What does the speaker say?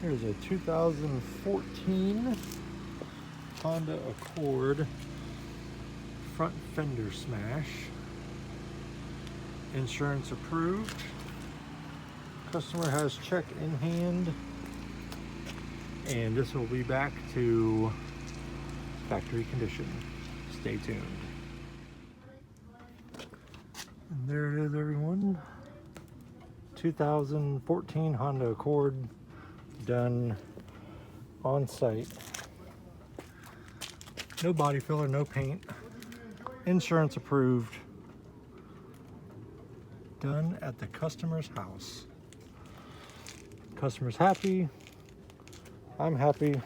Here's a 2014 Honda Accord front fender smash. Insurance approved. Customer has check in hand. And this will be back to factory condition. Stay tuned. And there it is, everyone. 2014 Honda Accord, done on site. No body filler, no paint. Insurance approved. Done at the customer's house. Customer's happy. I'm happy.